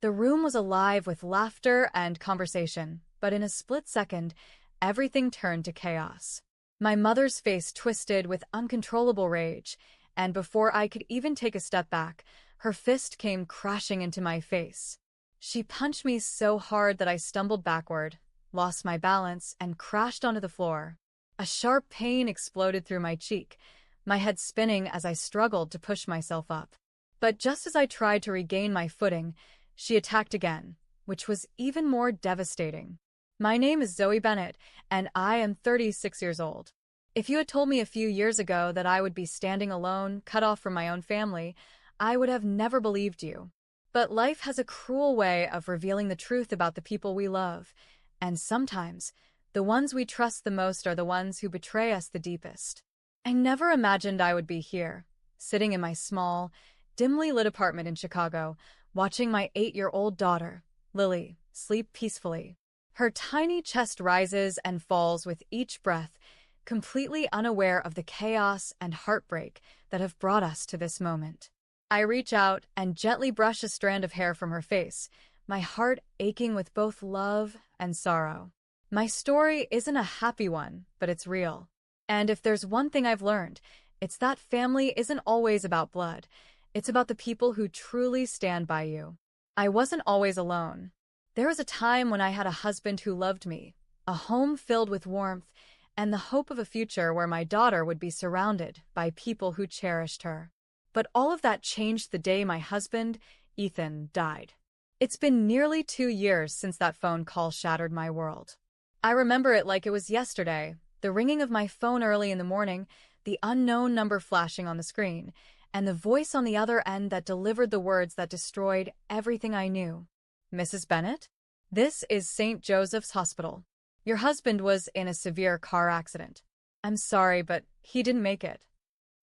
The room was alive with laughter and conversation, but in a split second, everything turned to chaos. My mother's face twisted with uncontrollable rage, and before I could even take a step back, her fist came crashing into my face. She punched me so hard that I stumbled backward, lost my balance, and crashed onto the floor. A sharp pain exploded through my cheek, my head spinning as I struggled to push myself up. But just as I tried to regain my footing, she attacked again, which was even more devastating. My name is Zoe Bennett, and I am 36 years old. If you had told me a few years ago that I would be standing alone, cut off from my own family, I would have never believed you. But life has a cruel way of revealing the truth about the people we love, and sometimes, the ones we trust the most are the ones who betray us the deepest. I never imagined I would be here, sitting in my small, dimly lit apartment in Chicago, watching my 8-year-old daughter, Lily, sleep peacefully. Her tiny chest rises and falls with each breath, completely unaware of the chaos and heartbreak that have brought us to this moment. I reach out and gently brush a strand of hair from her face, my heart aching with both love and sorrow. My story isn't a happy one, but it's real. And if there's one thing I've learned, it's that family isn't always about blood. It's about the people who truly stand by you. I wasn't always alone. There was a time when I had a husband who loved me, a home filled with warmth, and the hope of a future where my daughter would be surrounded by people who cherished her. But all of that changed the day my husband, Ethan, died. It's been nearly 2 years since that phone call shattered my world. I remember it like it was yesterday, the ringing of my phone early in the morning, the unknown number flashing on the screen, and the voice on the other end that delivered the words that destroyed everything I knew. Mrs. Bennett? This is St. Joseph's Hospital. Your husband was in a severe car accident. I'm sorry, but he didn't make it.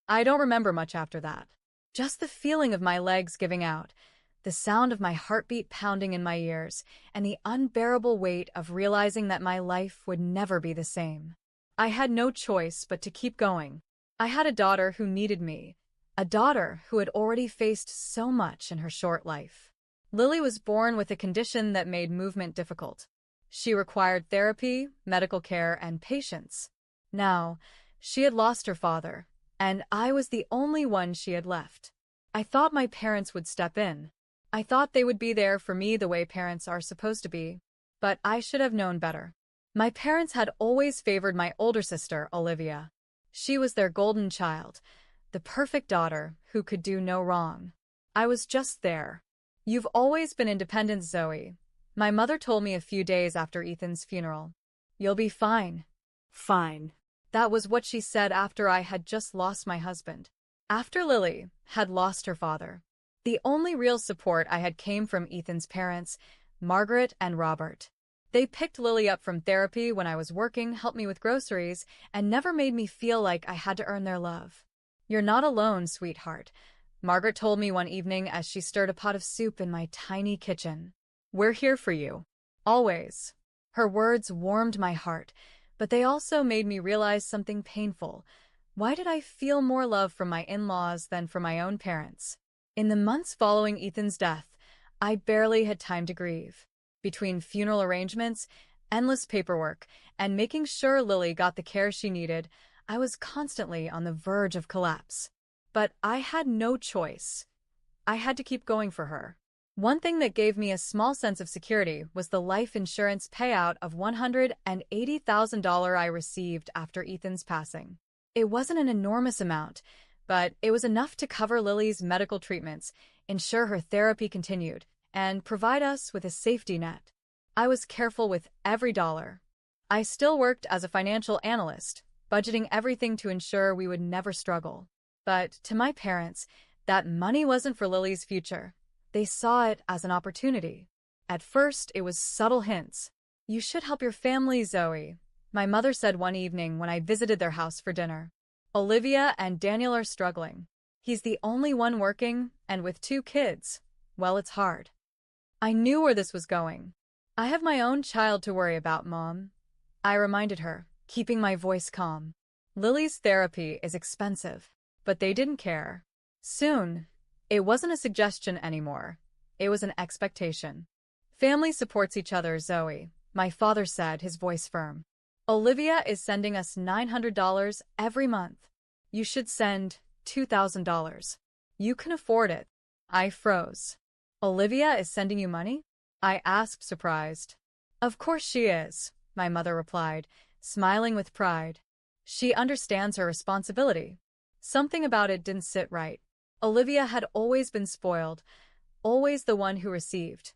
I don't remember much after that. Just the feeling of my legs giving out, the sound of my heartbeat pounding in my ears, and the unbearable weight of realizing that my life would never be the same. I had no choice but to keep going. I had a daughter who needed me, a daughter who had already faced so much in her short life. Lily was born with a condition that made movement difficult. She required therapy, medical care, and patience. Now, she had lost her father, and I was the only one she had left. I thought my parents would step in. I thought they would be there for me the way parents are supposed to be, but I should have known better. My parents had always favored my older sister, Olivia. She was their golden child, the perfect daughter who could do no wrong. I was just there. You've always been independent, Zoe. My mother told me a few days after Ethan's funeral. You'll be fine. Fine. That was what she said after I had just lost my husband. After Lily had lost her father. The only real support I had came from Ethan's parents, Margaret and Robert. They picked Lily up from therapy when I was working, helped me with groceries, and never made me feel like I had to earn their love. You're not alone, sweetheart, Margaret told me one evening as she stirred a pot of soup in my tiny kitchen. We're here for you. Always. Her words warmed my heart, but they also made me realize something painful. Why did I feel more love from my in-laws than from my own parents? In the months following Ethan's death, I barely had time to grieve. Between funeral arrangements, endless paperwork, and making sure Lily got the care she needed, I was constantly on the verge of collapse. But I had no choice. I had to keep going for her. One thing that gave me a small sense of security was the life insurance payout of $180,000 I received after Ethan's passing. It wasn't an enormous amount, but it was enough to cover Lily's medical treatments, ensure her therapy continued, and provide us with a safety net. I was careful with every dollar. I still worked as a financial analyst, budgeting everything to ensure we would never struggle. But to my parents, that money wasn't for Lily's future. They saw it as an opportunity. At first, it was subtle hints. You should help your family, Zoe, my mother said one evening when I visited their house for dinner. Olivia and Daniel are struggling. He's the only one working, and with 2 kids, well, it's hard. I knew where this was going. I have my own child to worry about, Mom. I reminded her, keeping my voice calm. Lily's therapy is expensive, but they didn't care. Soon, it wasn't a suggestion anymore. It was an expectation. Family supports each other, Zoe, my father said, his voice firm. Olivia is sending us $900 every month. You should send $2,000. You can afford it. I froze. Olivia is sending you money? I asked, surprised. Of course she is, my mother replied, smiling with pride. She understands her responsibility. Something about it didn't sit right. Olivia had always been spoiled, always the one who received,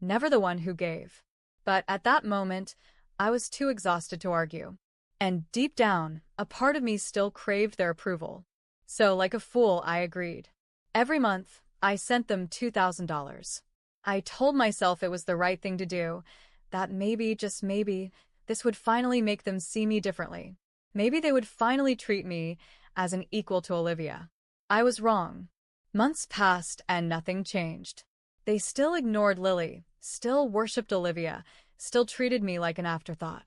never the one who gave. But at that moment, I was too exhausted to argue. And deep down, a part of me still craved their approval. So, like a fool, I agreed. Every month, I sent them $2,000. I told myself it was the right thing to do, that maybe, just maybe, this would finally make them see me differently. Maybe they would finally treat me as an equal to Olivia. I was wrong. Months passed and nothing changed. They still ignored Lily, still worshipped Olivia, still treated me like an afterthought.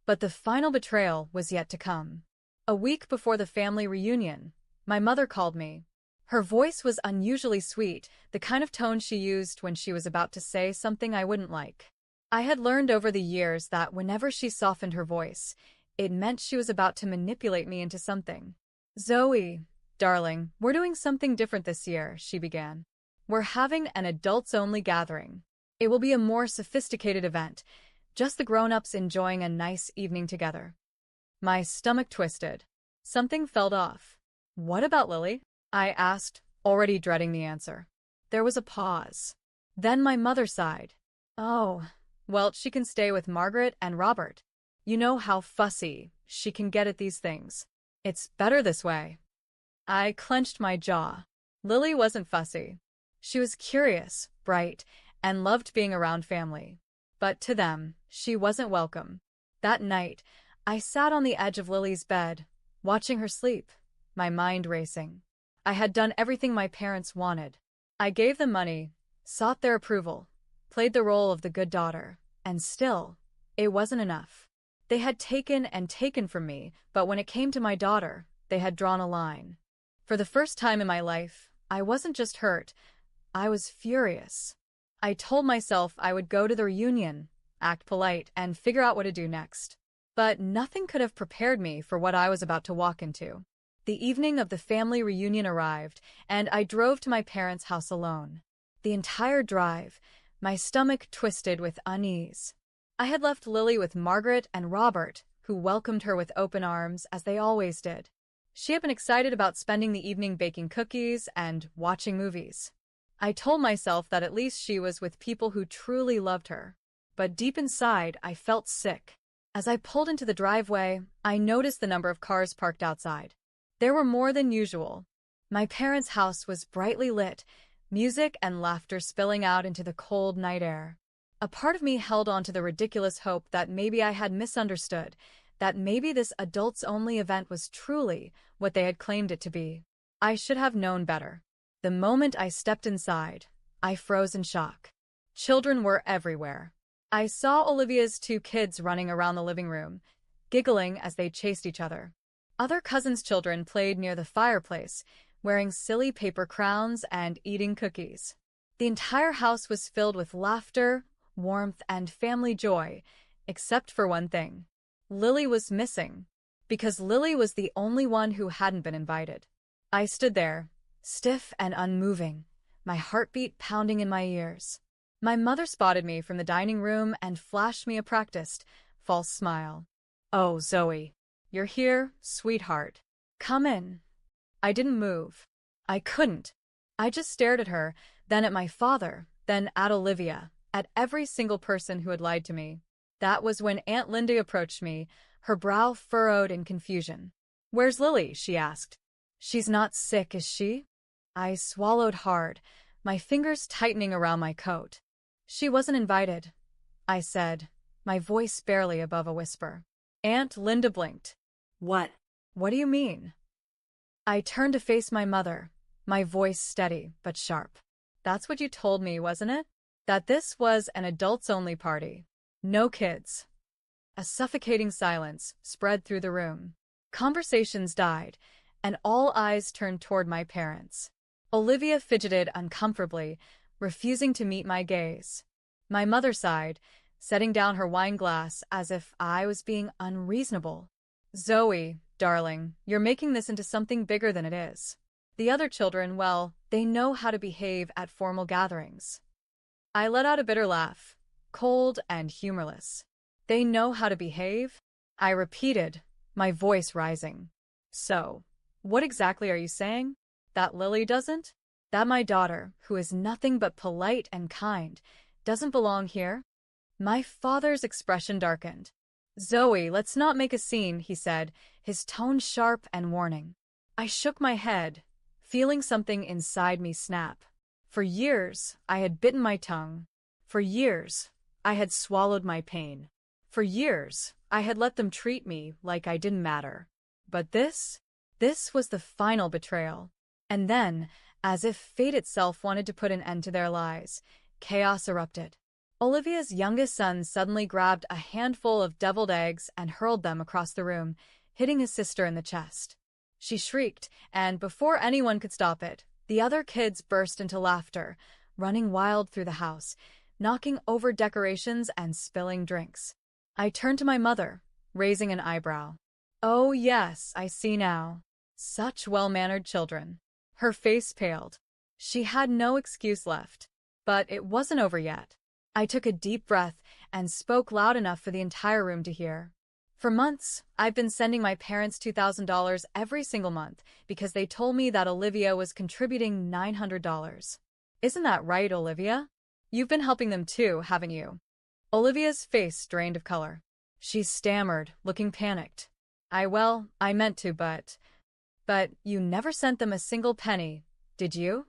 But the final betrayal was yet to come. A week before the family reunion, my mother called me. Her voice was unusually sweet, the kind of tone she used when she was about to say something I wouldn't like. I had learned over the years that whenever she softened her voice, it meant she was about to manipulate me into something. Zoe, darling, we're doing something different this year, she began. We're having an adults-only gathering. It will be a more sophisticated event, just the grown-ups enjoying a nice evening together. My stomach twisted. Something felt off. What about Lily? I asked, already dreading the answer. There was a pause. Then my mother sighed. Oh, well, she can stay with Margaret and Robert. You know how fussy she can get at these things. It's better this way. I clenched my jaw. Lily wasn't fussy. She was curious, bright, and loved being around family. But to them, she wasn't welcome. That night, I sat on the edge of Lily's bed, watching her sleep, my mind racing. I had done everything my parents wanted. I gave them money, sought their approval, played the role of the good daughter, and still, it wasn't enough. They had taken and taken from me, but when it came to my daughter, they had drawn a line. For the first time in my life, I wasn't just hurt, I was furious. I told myself I would go to the reunion, act polite, and figure out what to do next. But nothing could have prepared me for what I was about to walk into. The evening of the family reunion arrived, and I drove to my parents' house alone. The entire drive, my stomach twisted with unease. I had left Lily with Margaret and Robert, who welcomed her with open arms, as they always did. She had been excited about spending the evening baking cookies and watching movies. I told myself that at least she was with people who truly loved her. But deep inside, I felt sick. As I pulled into the driveway, I noticed the number of cars parked outside. There were more than usual. My parents' house was brightly lit, music and laughter spilling out into the cold night air. A part of me held on to the ridiculous hope that maybe I had misunderstood, that maybe this adults-only event was truly what they had claimed it to be. I should have known better. The moment I stepped inside, I froze in shock. Children were everywhere. I saw Olivia's 2 kids running around the living room, giggling as they chased each other. Other cousins' children played near the fireplace, wearing silly paper crowns and eating cookies. The entire house was filled with laughter, warmth, and family joy, except for one thing. Lily was missing, because Lily was the only one who hadn't been invited. I stood there, stiff and unmoving, my heartbeat pounding in my ears. My mother spotted me from the dining room and flashed me a practiced, false smile. "Oh, Zoe. You're here, sweetheart. Come in." I didn't move. I couldn't. I just stared at her, then at my father, then at Olivia, at every single person who had lied to me. That was when Aunt Linda approached me, her brow furrowed in confusion. "Where's Lily?" she asked. "She's not sick, is she?" I swallowed hard, my fingers tightening around my coat. "She wasn't invited," I said, my voice barely above a whisper. Aunt Linda blinked. "What? What do you mean?" I turned to face my mother, my voice steady but sharp. "That's what you told me, wasn't it? That this was an adults-only party. No kids." A suffocating silence spread through the room. Conversations died, and all eyes turned toward my parents. Olivia fidgeted uncomfortably, refusing to meet my gaze. My mother sighed, setting down her wine glass as if I was being unreasonable. Zoe, darling, you're making this into something bigger than it is. The other children, well, they know how to behave at formal gatherings. I let out a bitter laugh, cold and humorless. They know how to behave? I repeated, my voice rising. So, what exactly are you saying? That Lily doesn't? That my daughter, who is nothing but polite and kind, doesn't belong here? My father's expression darkened. Zoe, let's not make a scene, he said, his tone sharp and warning. I shook my head, feeling something inside me snap. For years, I had bitten my tongue. For years, I had swallowed my pain. For years, I had let them treat me like I didn't matter. But this was the final betrayal. And then, as if fate itself wanted to put an end to their lies, chaos erupted. Olivia's youngest son suddenly grabbed a handful of deviled eggs and hurled them across the room, hitting his sister in the chest. She shrieked, and before anyone could stop it, the other kids burst into laughter, running wild through the house, knocking over decorations and spilling drinks. I turned to my mother, raising an eyebrow. Oh yes, I see now. Such well-mannered children. Her face paled. She had no excuse left. But it wasn't over yet. I took a deep breath and spoke loud enough for the entire room to hear. For months, I've been sending my parents $2,000 every single month because they told me that Olivia was contributing $900. Isn't that right, Olivia? You've been helping them too, haven't you? Olivia's face drained of color. She stammered, looking panicked. I meant to, but you never sent them a single penny, did you?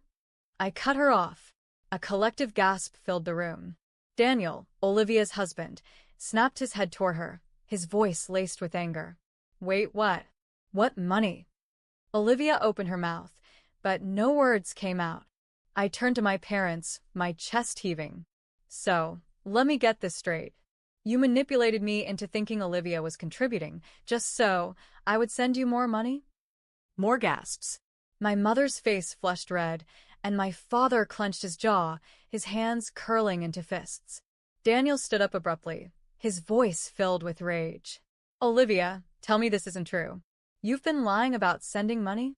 I cut her off. A collective gasp filled the room. Daniel, Olivia's husband, snapped his head toward her, his voice laced with anger. Wait, what? What money? Olivia opened her mouth, but no words came out. I turned to my parents, my chest heaving. So, let me get this straight. You manipulated me into thinking Olivia was contributing, just so I would send you more money? More gasps. My mother's face flushed red, and my father clenched his jaw, his hands curling into fists. Daniel stood up abruptly, his voice filled with rage. Olivia, tell me this isn't true. You've been lying about sending money?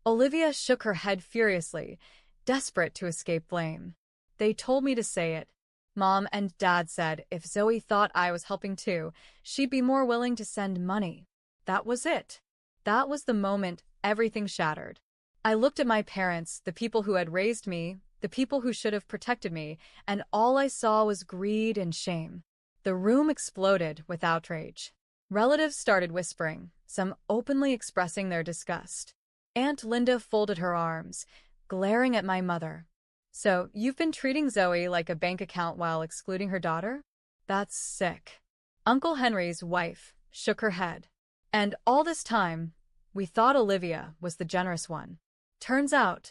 Olivia shook her head furiously, desperate to escape blame. They told me to say it. Mom and Dad said if Zoe thought I was helping too, she'd be more willing to send money. That was it. That was the moment everything shattered. I looked at my parents, the people who had raised me, the people who should have protected me, and all I saw was greed and shame. The room exploded with outrage. Relatives started whispering, some openly expressing their disgust. Aunt Linda folded her arms, glaring at my mother. So, you've been treating Zoe like a bank account while excluding her daughter? That's sick. Uncle Henry's wife shook her head. And all this time, we thought Olivia was the generous one. Turns out,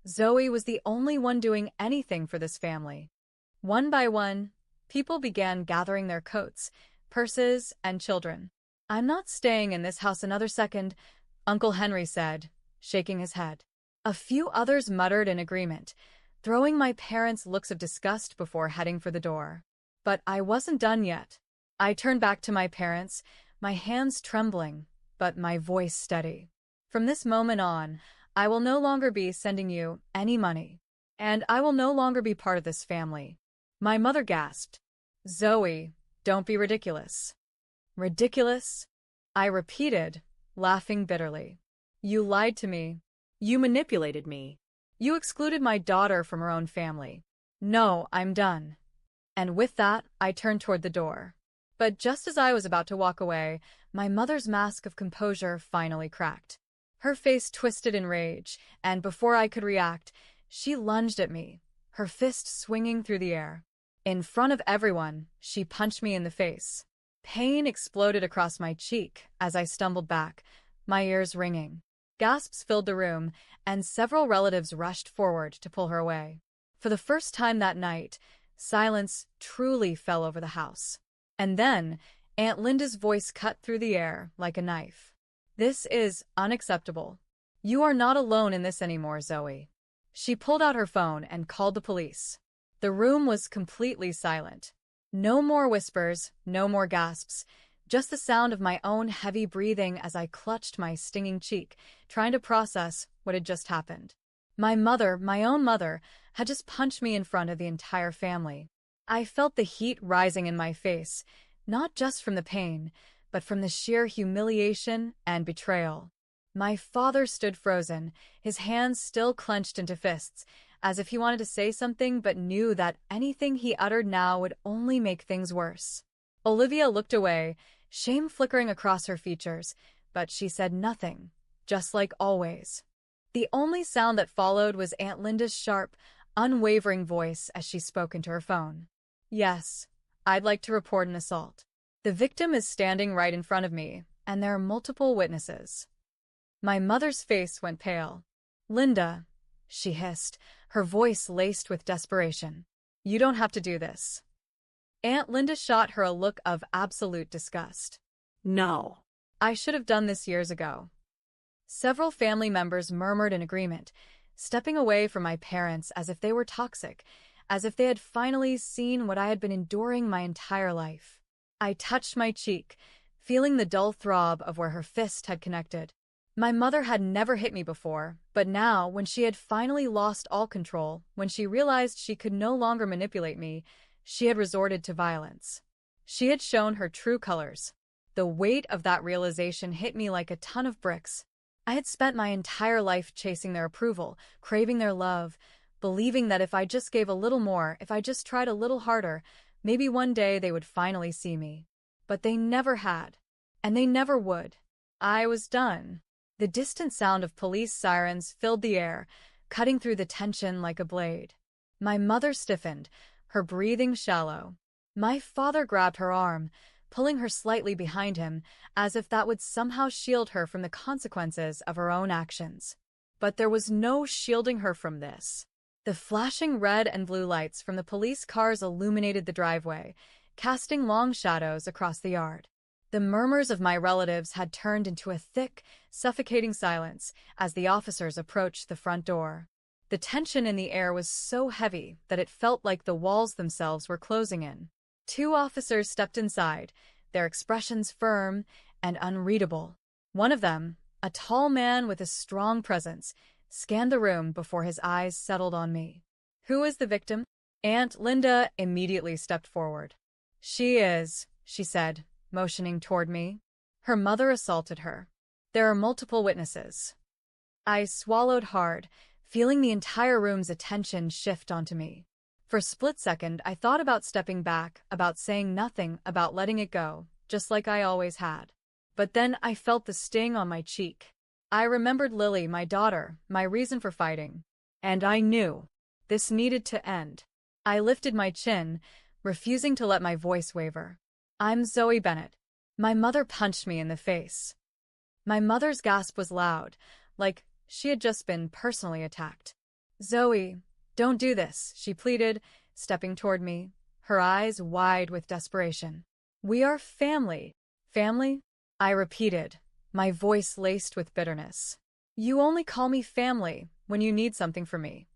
Zoe was the only one doing anything for this family. One by one, people began gathering their coats, purses, and children. I'm not staying in this house another second, Uncle Henry said, shaking his head. A few others muttered in agreement, throwing my parents looks of disgust before heading for the door. But I wasn't done yet. I turned back to my parents, my hands trembling, but my voice steady. From this moment on, I will no longer be sending you any money. And I will no longer be part of this family. My mother gasped. Zoe, don't be ridiculous. Ridiculous? I repeated, laughing bitterly. You lied to me. You manipulated me. You excluded my daughter from her own family. No, I'm done. And with that, I turned toward the door. But just as I was about to walk away, my mother's mask of composure finally cracked. Her face twisted in rage, and before I could react, she lunged at me, her fist swinging through the air. In front of everyone, she punched me in the face. Pain exploded across my cheek as I stumbled back, my ears ringing. Gasps filled the room, and several relatives rushed forward to pull her away. For the first time that night, silence truly fell over the house. And then, Aunt Linda's voice cut through the air like a knife. This is unacceptable. You are not alone in this anymore, Zoe. She pulled out her phone and called the police. The room was completely silent. No more whispers, no more gasps, just the sound of my own heavy breathing as I clutched my stinging cheek, trying to process what had just happened. My mother, my own mother, had just punched me in front of the entire family. I felt the heat rising in my face, not just from the pain, but from the sheer humiliation and betrayal. My father stood frozen, his hands still clenched into fists, as if he wanted to say something but knew that anything he uttered now would only make things worse. Olivia looked away, shame flickering across her features, but she said nothing, just like always. The only sound that followed was Aunt Linda's sharp, unwavering voice as she spoke into her phone. Yes, I'd like to report an assault. The victim is standing right in front of me, and there are multiple witnesses. My mother's face went pale. Linda, she hissed, her voice laced with desperation. You don't have to do this. Aunt Linda shot her a look of absolute disgust. No. I should have done this years ago. Several family members murmured in agreement, stepping away from my parents as if they were toxic, as if they had finally seen what I had been enduring my entire life. I touched my cheek, feeling the dull throb of where her fist had connected. My mother had never hit me before, but now, when she had finally lost all control, when she realized she could no longer manipulate me, she had resorted to violence. She had shown her true colors. The weight of that realization hit me like a ton of bricks. I had spent my entire life chasing their approval, craving their love, believing that if I just gave a little more, if I just tried a little harder, maybe one day they would finally see me. But they never had. And they never would. I was done. The distant sound of police sirens filled the air, cutting through the tension like a blade. My mother stiffened, her breathing shallow. My father grabbed her arm, pulling her slightly behind him, as if that would somehow shield her from the consequences of her own actions. But there was no shielding her from this. The flashing red and blue lights from the police cars illuminated the driveway, casting long shadows across the yard. The murmurs of my relatives had turned into a thick, suffocating silence as the officers approached the front door. The tension in the air was so heavy that it felt like the walls themselves were closing in. 2 officers stepped inside, their expressions firm and unreadable. One of them, a tall man with a strong presence, scanned the room before his eyes settled on me. Who is the victim? Aunt Linda immediately stepped forward. She is, she said, motioning toward me. Her mother assaulted her. There are multiple witnesses. I swallowed hard, feeling the entire room's attention shift onto me. For a split second, I thought about stepping back, about saying nothing, about letting it go, just like I always had. But then I felt the sting on my cheek. I remembered Lily, my daughter, my reason for fighting. And I knew. This needed to end. I lifted my chin, refusing to let my voice waver. I'm Zoe Bennett. My mother punched me in the face. My mother's gasp was loud, like she had just been personally attacked. Zoe, don't do this, she pleaded, stepping toward me, her eyes wide with desperation. We are family. Family? I repeated, my voice laced with bitterness. You only call me family when you need something from me.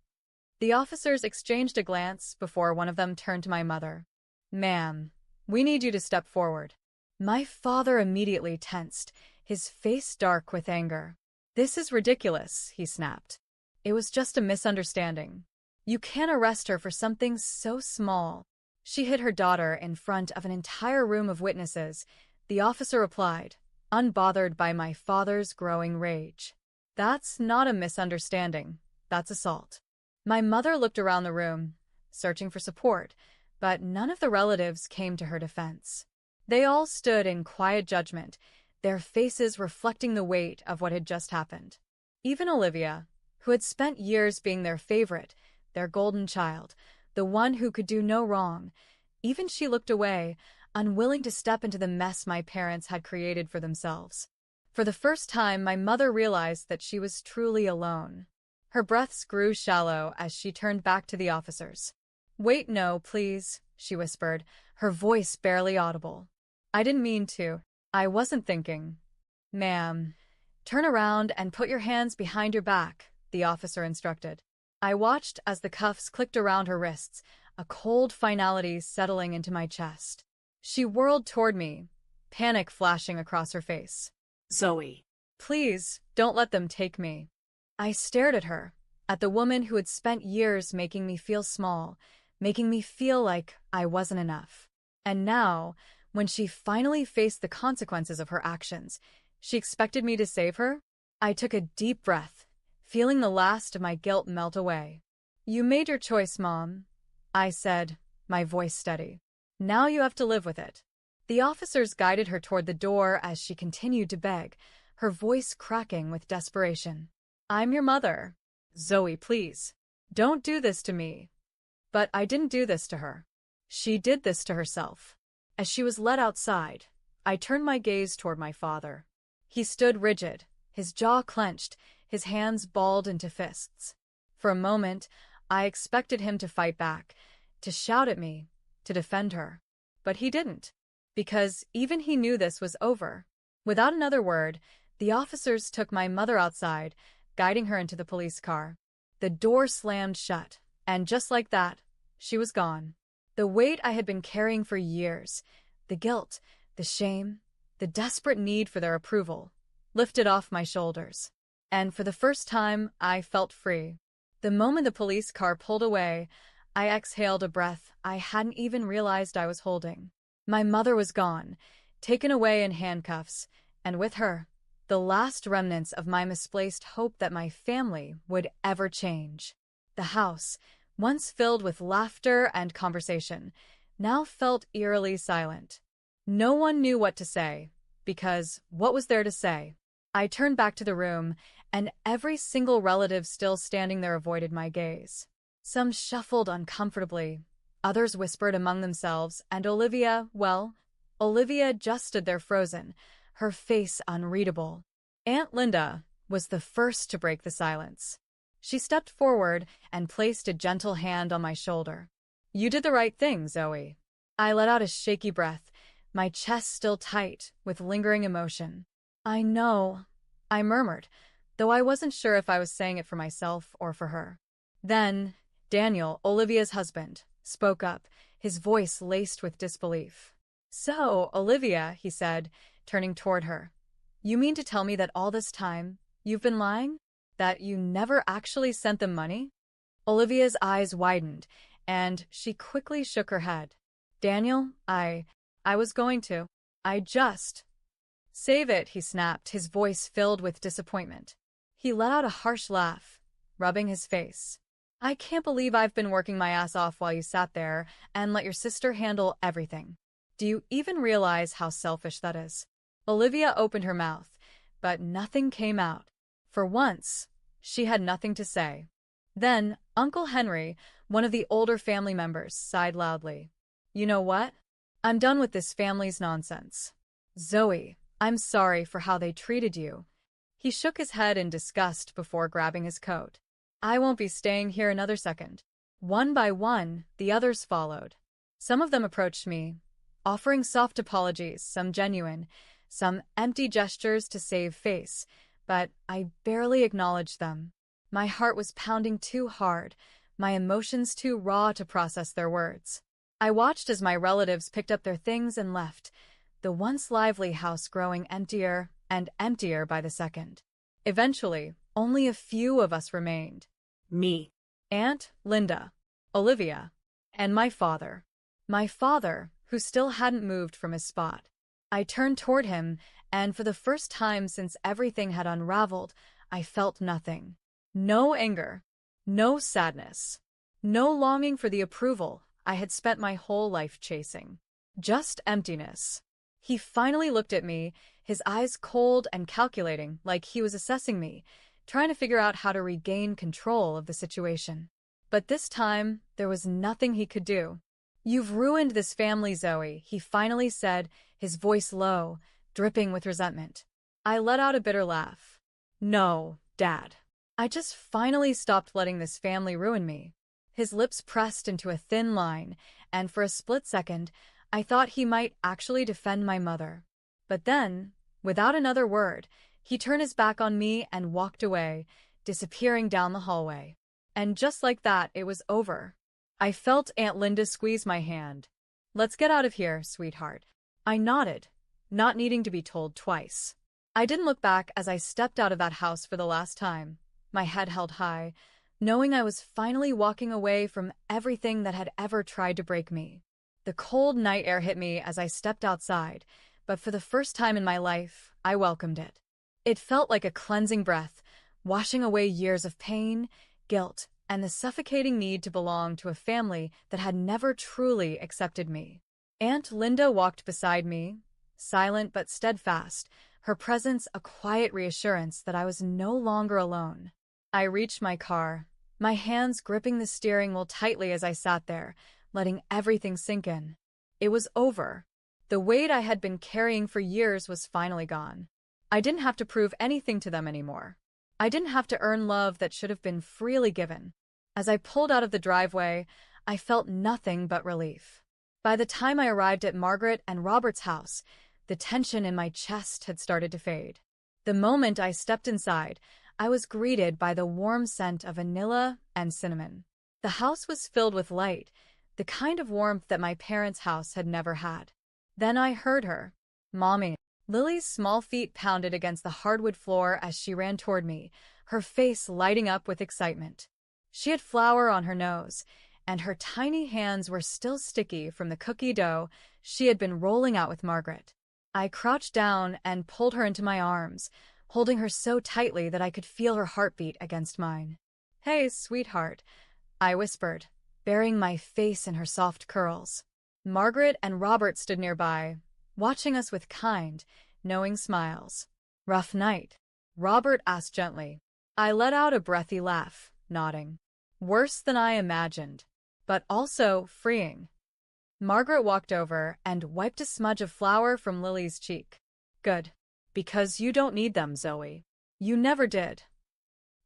The officers exchanged a glance before one of them turned to my mother. Ma'am, we need you to step forward. My father immediately tensed, his face dark with anger. This is ridiculous, he snapped. It was just a misunderstanding. You can't arrest her for something so small. She hit her daughter in front of an entire room of witnesses, the officer replied, unbothered by my father's growing rage. That's not a misunderstanding. That's assault. My mother looked around the room, searching for support, but none of the relatives came to her defense. They all stood in quiet judgment, their faces reflecting the weight of what had just happened. Even Olivia, who had spent years being their favorite, their golden child, the one who could do no wrong, even she looked away, unwilling to step into the mess my parents had created for themselves. For the first time, my mother realized that she was truly alone. Her breaths grew shallow as she turned back to the officers. Wait, no, please, she whispered, her voice barely audible. I didn't mean to. I wasn't thinking. Ma'am, turn around and put your hands behind your back, the officer instructed. I watched as the cuffs clicked around her wrists, a cold finality settling into my chest. She whirled toward me, panic flashing across her face. Zoe. Please, don't let them take me. I stared at her, at the woman who had spent years making me feel small, making me feel like I wasn't enough. And now, when she finally faced the consequences of her actions, she expected me to save her? I took a deep breath, feeling the last of my guilt melt away. You made your choice, Mom, I said, my voice steady. Now you have to live with it. The officers guided her toward the door as she continued to beg, her voice cracking with desperation. I'm your mother. Zoe, please. Don't do this to me. But I didn't do this to her. She did this to herself. As she was led outside, I turned my gaze toward my father. He stood rigid, his jaw clenched, his hands balled into fists. For a moment, I expected him to fight back, to shout at me, to defend her. But he didn't, because even he knew this was over. Without another word, the officers took my mother outside, guiding her into the police car. The door slammed shut, and just like that, she was gone. The weight I had been carrying for years, the guilt, the shame, the desperate need for their approval, lifted off my shoulders. And for the first time, I felt free. The moment the police car pulled away, I exhaled a breath I hadn't even realized I was holding. My mother was gone, taken away in handcuffs, and with her, the last remnants of my misplaced hope that my family would ever change. The house, once filled with laughter and conversation, now felt eerily silent. No one knew what to say, because what was there to say? I turned back to the room, and every single relative still standing there avoided my gaze. Some shuffled uncomfortably, others whispered among themselves, and Olivia just stood there frozen, her face unreadable. Aunt Linda was the first to break the silence. She stepped forward and placed a gentle hand on my shoulder. You did the right thing, Zoe. I let out a shaky breath, my chest still tight with lingering emotion. I know, I murmured, though I wasn't sure if I was saying it for myself or for her. Then, Daniel, Olivia's husband, spoke up, his voice laced with disbelief. So, Olivia, he said, turning toward her, you mean to tell me that all this time, you've been lying? That you never actually sent them money? Olivia's eyes widened, and she quickly shook her head. Daniel, I was going to. I just. Save it, he snapped, his voice filled with disappointment. He let out a harsh laugh, rubbing his face. I can't believe I've been working my ass off while you sat there and let your sister handle everything. Do you even realize how selfish that is? Olivia opened her mouth, but nothing came out. For once, she had nothing to say. Then, Uncle Henry, one of the older family members, sighed loudly. You know what? I'm done with this family's nonsense. Zoe, I'm sorry for how they treated you. He shook his head in disgust before grabbing his coat. I won't be staying here another second. One by one, the others followed. Some of them approached me, offering soft apologies, some genuine, some empty gestures to save face, but I barely acknowledged them. My heart was pounding too hard, my emotions too raw to process their words. I watched as my relatives picked up their things and left, the once lively house growing emptier and emptier by the second. Eventually, only a few of us remained. Me. Aunt Linda, Olivia, and my father. My father, who still hadn't moved from his spot. I turned toward him, and for the first time since everything had unraveled, I felt nothing. No anger, no sadness, no longing for the approval I had spent my whole life chasing. Just emptiness. He finally looked at me, his eyes cold and calculating, like he was assessing me, trying to figure out how to regain control of the situation. But this time, there was nothing he could do. You've ruined this family, Zoe, he finally said, his voice low, dripping with resentment. I let out a bitter laugh. No, Dad. I just finally stopped letting this family ruin me. His lips pressed into a thin line, and for a split second, I thought he might actually defend my mother. But then, without another word, he turned his back on me and walked away, disappearing down the hallway. And just like that, it was over. I felt Aunt Linda squeeze my hand. "Let's get out of here, sweetheart." I nodded, not needing to be told twice. I didn't look back as I stepped out of that house for the last time, my head held high, knowing I was finally walking away from everything that had ever tried to break me. The cold night air hit me as I stepped outside, but for the first time in my life, I welcomed it. It felt like a cleansing breath, washing away years of pain, guilt, and the suffocating need to belong to a family that had never truly accepted me. Aunt Linda walked beside me, silent but steadfast, her presence a quiet reassurance that I was no longer alone. I reached my car, my hands gripping the steering wheel tightly as I sat there, letting everything sink in. It was over. The weight I had been carrying for years was finally gone. I didn't have to prove anything to them anymore. I didn't have to earn love that should have been freely given. As I pulled out of the driveway, I felt nothing but relief. By the time I arrived at Margaret and Robert's house, the tension in my chest had started to fade. The moment I stepped inside, I was greeted by the warm scent of vanilla and cinnamon. The house was filled with light, the kind of warmth that my parents' house had never had. Then I heard her. "Mommy." Lily's small feet pounded against the hardwood floor as she ran toward me, her face lighting up with excitement. She had flour on her nose, and her tiny hands were still sticky from the cookie dough she had been rolling out with Margaret. I crouched down and pulled her into my arms, holding her so tightly that I could feel her heartbeat against mine. "Hey, sweetheart," I whispered, burying my face in her soft curls. Margaret and Robert stood nearby, watching us with kind, knowing smiles. "Rough night?" Robert asked gently. I let out a breathy laugh, nodding. "Worse than I imagined, but also freeing." Margaret walked over and wiped a smudge of flour from Lily's cheek. "Good. Because you don't need them, Zoe. You never did."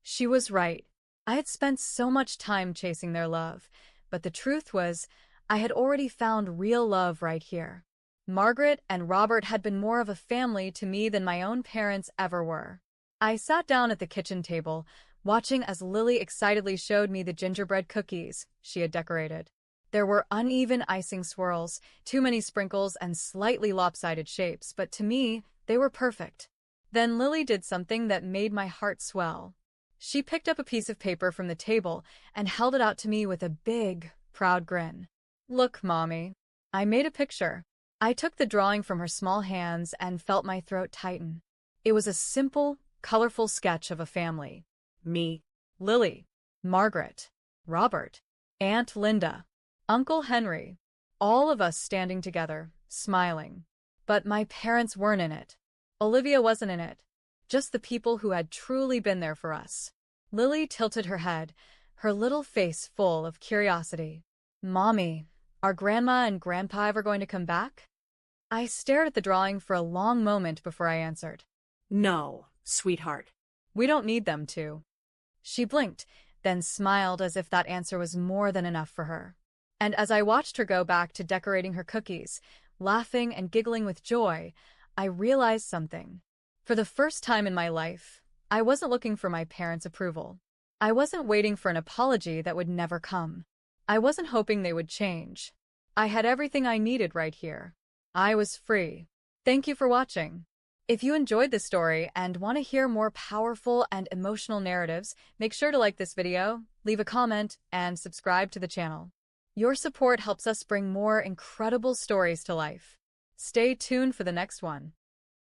She was right. I had spent so much time chasing their love, but the truth was, I had already found real love right here. Margaret and Robert had been more of a family to me than my own parents ever were. I sat down at the kitchen table, watching as Lily excitedly showed me the gingerbread cookies she had decorated. There were uneven icing swirls, too many sprinkles, and slightly lopsided shapes, but to me, they were perfect. Then Lily did something that made my heart swell. She picked up a piece of paper from the table and held it out to me with a big, proud grin. "Look, Mommy. I made a picture." I took the drawing from her small hands and felt my throat tighten. It was a simple, colorful sketch of a family. Me, Lily, Margaret, Robert, Aunt Linda, Uncle Henry, all of us standing together, smiling. But my parents weren't in it. Olivia wasn't in it. Just the people who had truly been there for us. Lily tilted her head, her little face full of curiosity. "Mommy, are Grandma and Grandpa ever going to come back?" I stared at the drawing for a long moment before I answered. "No, sweetheart. We don't need them to." She blinked, then smiled as if that answer was more than enough for her. And as I watched her go back to decorating her cookies, laughing and giggling with joy, I realized something. For the first time in my life, I wasn't looking for my parents' approval. I wasn't waiting for an apology that would never come. I wasn't hoping they would change. I had everything I needed right here. I was free. Thank you for watching. If you enjoyed this story and want to hear more powerful and emotional narratives, make sure to like this video, leave a comment, and subscribe to the channel. Your support helps us bring more incredible stories to life. Stay tuned for the next one.